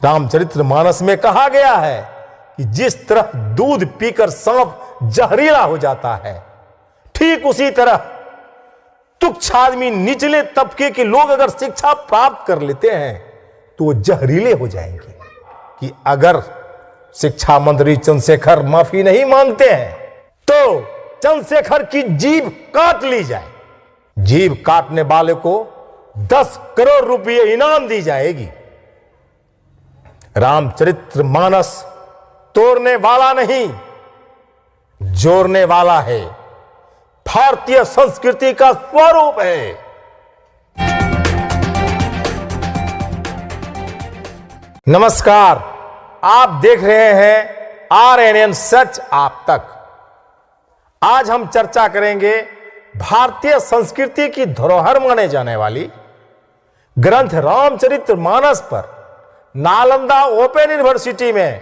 रामचरितमानस में कहा गया है कि जिस तरह दूध पीकर सांप जहरीला हो जाता है, ठीक उसी तरह तुच्छ आदमी, निचले तबके के लोग अगर शिक्षा प्राप्त कर लेते हैं तो वो जहरीले हो जाएंगे। कि अगर शिक्षा मंत्री चंद्रशेखर माफी नहीं मांगते हैं तो चंद्रशेखर की जीभ काट ली जाए। जीभ काटने वाले को 10 करोड़ रुपए इनाम दी जाएगी। रामचरितमानस तोड़ने वाला नहीं, जोड़ने वाला है। भारतीय संस्कृति का स्वरूप है। नमस्कार, आप देख रहे हैं RNN सच आप तक। आज हम चर्चा करेंगे भारतीय संस्कृति की धरोहर माने जाने वाली ग्रंथ रामचरितमानस पर नालंदा ओपन यूनिवर्सिटी में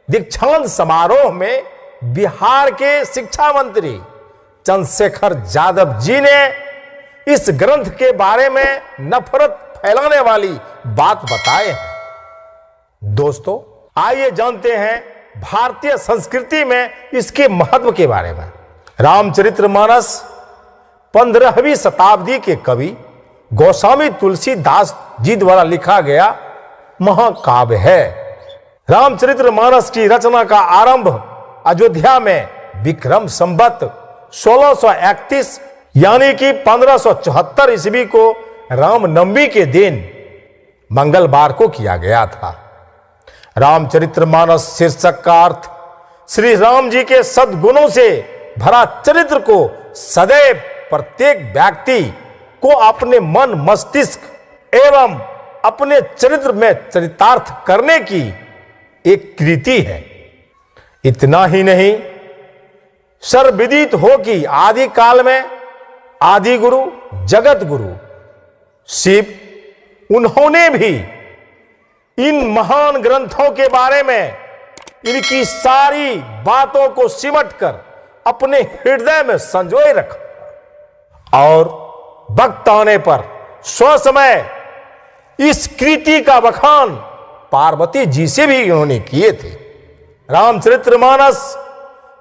दीक्षांत समारोह में बिहार के शिक्षा मंत्री चंद्रशेखर यादव जी ने इस ग्रंथ के बारे में नफरत फैलाने वाली बात बताए हैं। दोस्तों, आइए जानते हैं भारतीय संस्कृति में इसके महत्व के बारे में। रामचरितमानस 15वीं शताब्दी के कवि गोस्वामी तुलसीदास जी द्वारा लिखा गया महाकाव्य है। रामचरितमानस की रचना का आरंभ अयोध्या में विक्रम संवत 1631 यानी कि 1574 ईस्वी को रामनवमी के दिन मंगलवार को किया गया था। रामचरितमानस शीर्षक का अर्थ श्री राम जी के सद्गुणों से भरा चरित्र को सदैव प्रत्येक व्यक्ति को अपने मन मस्तिष्क एवं अपने चरित्र में चरितार्थ करने की एक कृति है। इतना ही नहीं, सर्वविदित हो कि आदि काल में आदि गुरु जगत गुरु शिव उन्होंने भी इन महान ग्रंथों के बारे में इनकी सारी बातों को सिमट कर अपने हृदय में संजोए रखा और वक्त आने पर स्वसमय इस कृति का बखान पार्वती जी से भी उन्होंने किए थे। रामचरितमानस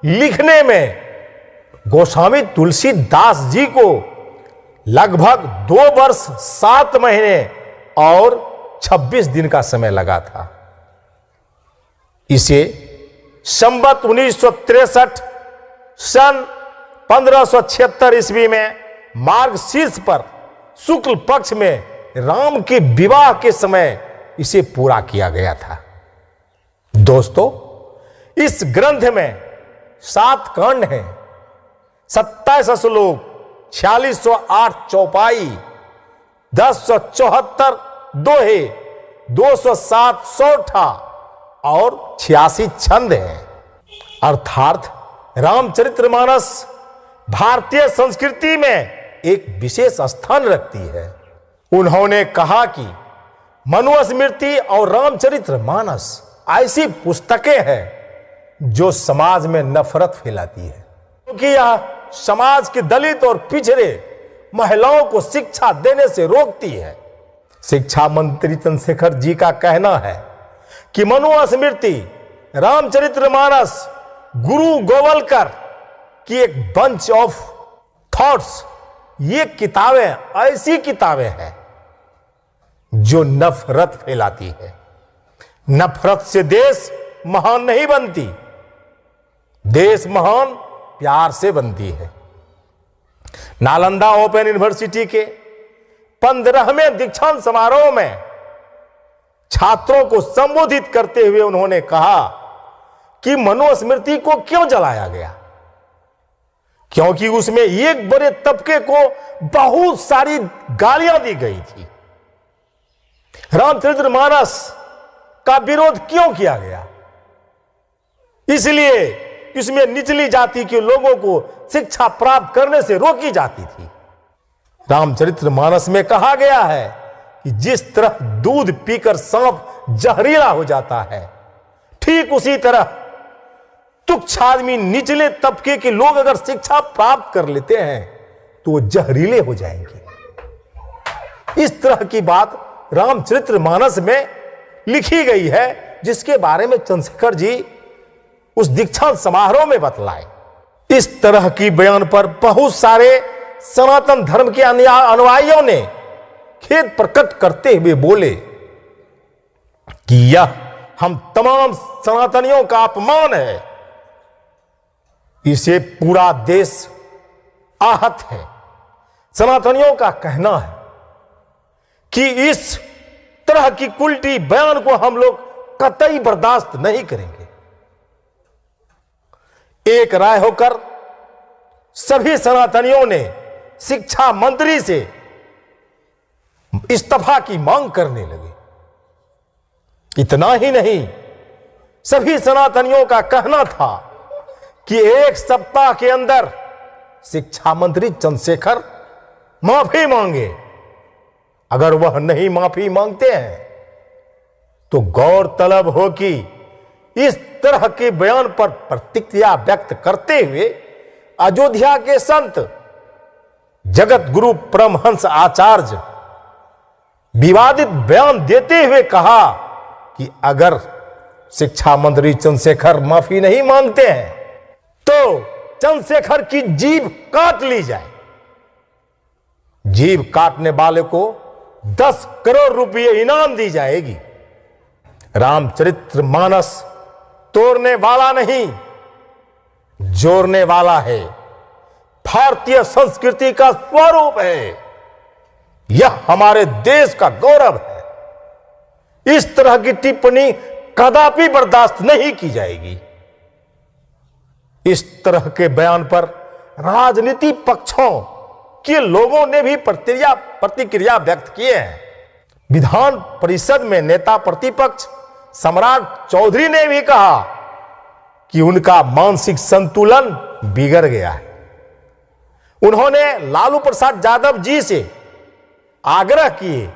लिखने में गोस्वामी तुलसीदास जी को लगभग 2 वर्ष 7 महीने और 26 दिन का समय लगा था। इसे संवत 1963 सन 1576 ईस्वी में मार्गशीर्ष पर शुक्ल पक्ष में राम के विवाह के समय इसे पूरा किया गया था। दोस्तों, इस ग्रंथ में 7 कांड हैं, 27 श्लोक, 4608 चौपाई, 1074 दोहे, 207 सौठा और 86 छंद हैं। अर्थात रामचरितमानस भारतीय संस्कृति में एक विशेष स्थान रखती है। उन्होंने कहा कि मनुस्मृति और रामचरितमानस ऐसी पुस्तकें हैं जो समाज में नफरत फैलाती है, क्योंकि यह समाज के दलित और पिछड़े महिलाओं को शिक्षा देने से रोकती है। शिक्षा मंत्री चंद्रशेखर जी का कहना है कि मनुस्मृति, रामचरितमानस, गुरु गोवलकर की एक बंच ऑफ थॉट्स, ये किताबें ऐसी किताबें हैं जो नफरत फैलाती है। नफरत से देश महान नहीं बनती, देश महान प्यार से बनती है। नालंदा ओपन यूनिवर्सिटी के 15वें दीक्षांत समारोह में छात्रों को संबोधित करते हुए उन्होंने कहा कि मनुस्मृति को क्यों जलाया गया, क्योंकि उसमें एक बड़े तबके को बहुत सारी गालियां दी गई थी। रामचरितमानस का विरोध क्यों किया गया? इसलिए इसमें निचली जाति के लोगों को शिक्षा प्राप्त करने से रोकी जाती थी। रामचरितमानस में कहा गया है कि जिस तरह दूध पीकर सांप जहरीला हो जाता है, ठीक उसी तरह तुच्छ आदमी, निचले तबके के लोग अगर शिक्षा प्राप्त कर लेते हैं तो वो जहरीले हो जाएंगे। इस तरह की बात रामचरितमानस में लिखी गई है, जिसके बारे में चंद्रशेखर जी उस दीक्षांत समारोह में बतलाए। इस तरह की बयान पर बहुत सारे सनातन धर्म के अनुयायियों ने खेद प्रकट करते हुए बोले कि यह हम तमाम सनातनियों का अपमान है। इसे पूरा देश आहत है। सनातनियों का कहना है कि इस तरह की उल्टी बयान को हम लोग कतई बर्दाश्त नहीं करेंगे। एक राय होकर सभी सनातनियों ने शिक्षा मंत्री से इस्तीफा की मांग करने लगे। इतना ही नहीं, सभी सनातनियों का कहना था कि एक सप्ताह के अंदर शिक्षा मंत्री चंद्रशेखर माफी मांगे। अगर वह नहीं माफी मांगते हैं तो गौरतलब हो कि इस तरह के बयान पर प्रतिक्रिया व्यक्त करते हुए अयोध्या के संत जगत गुरु परमहंस आचार्य विवादित बयान देते हुए कहा कि अगर शिक्षा मंत्री चंद्रशेखर माफी नहीं मांगते हैं तो चंद्रशेखर की जीभ काट ली जाए। जीभ काटने वाले को 10 करोड़ रुपए इनाम दी जाएगी। रामचरितमानस तोड़ने वाला नहीं, जोड़ने वाला है। भारतीय संस्कृति का स्वरूप है। यह हमारे देश का गौरव है। इस तरह की टिप्पणी कदापि बर्दाश्त नहीं की जाएगी। इस तरह के बयान पर राजनीति पक्षों के लोगों ने भी प्रतिक्रिया व्यक्त किए हैं। विधान परिषद में नेता प्रतिपक्ष सम्राट चौधरी ने भी कहा कि उनका मानसिक संतुलन बिगड़ गया है। उन्होंने लालू प्रसाद यादव जी से आग्रह किए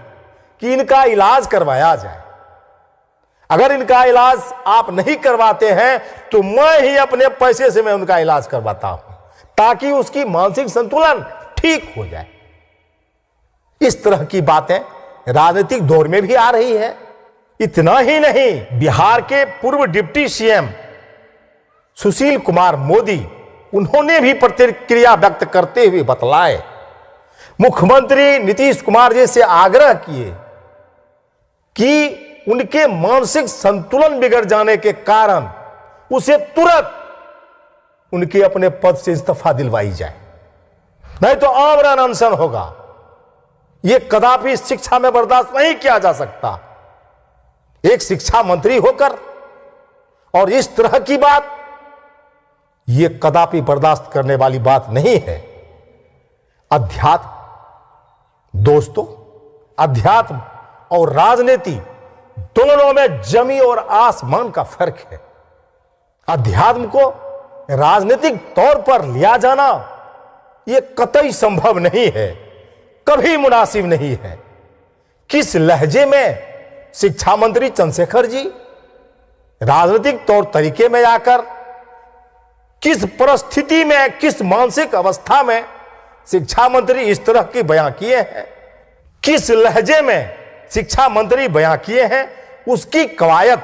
कि इनका इलाज करवाया जाए। अगर इनका इलाज आप नहीं करवाते हैं तो मैं ही अपने पैसे से मैं उनका इलाज करवाता हूं, ताकि उसकी मानसिक संतुलन ठीक हो जाए। इस तरह की बातें राजनीतिक दौर में भी आ रही है। इतना ही नहीं, बिहार के पूर्व डिप्टी सीएम सुशील कुमार मोदी, उन्होंने भी प्रतिक्रिया व्यक्त करते हुए बतलाए, मुख्यमंत्री नीतीश कुमार जी से आग्रह किए कि उनके मानसिक संतुलन बिगड़ जाने के कारण उसे तुरंत उनके अपने पद से इस्तीफा दिलवाई जाए, नहीं तो आमरण अनशन होगा। यह कदापि शिक्षा में बर्दाश्त नहीं किया जा सकता। एक शिक्षा मंत्री होकर और इस तरह की बात, यह कदापि बर्दाश्त करने वाली बात नहीं है। अध्यात्म, दोस्तों, अध्यात्म और राजनीति दोनों में जमीन और आसमान का फर्क है। अध्यात्म को राजनीतिक तौर पर लिया जाना यह कतई संभव नहीं है, कभी मुनासिब नहीं है। किस लहजे में शिक्षा मंत्री चंद्रशेखर जी राजनीतिक तौर तरीके में आकर, किस परिस्थिति में, किस मानसिक अवस्था में शिक्षा मंत्री इस तरह के बयान किए हैं, किस लहजे में शिक्षा मंत्री बयान किए हैं, उसकी कवायद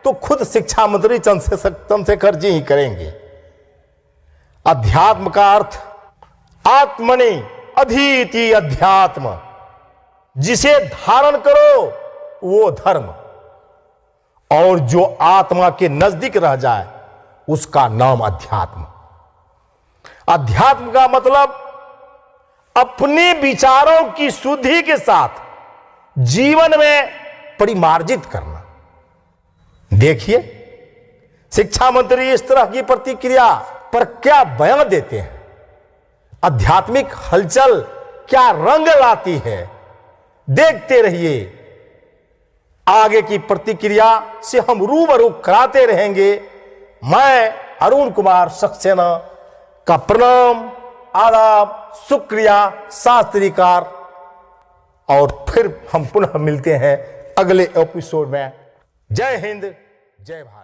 तो खुद शिक्षा मंत्री चंद्रशेखर जी ही करेंगे। अध्यात्म का अर्थ आत्मनि अधीति अध्यात्म, जिसे धारण करो वो धर्म, और जो आत्मा के नजदीक रह जाए उसका नाम अध्यात्म। अध्यात्म का मतलब अपने विचारों की शुद्धि के साथ जीवन में परिमार्जित करना। देखिए, शिक्षा मंत्री इस तरह की प्रतिक्रिया पर क्या बयान देते हैं। आध्यात्मिक हलचल क्या रंग लाती है, देखते रहिए। आगे की प्रतिक्रिया से हम रूबरू कराते रहेंगे। मैं अरुण कुमार सक्सेना का प्रणाम, आदाब, शुक्रिया, शास्त्रीकार, और फिर हम पुनः मिलते हैं अगले एपिसोड में। जय हिंद, जय भारत।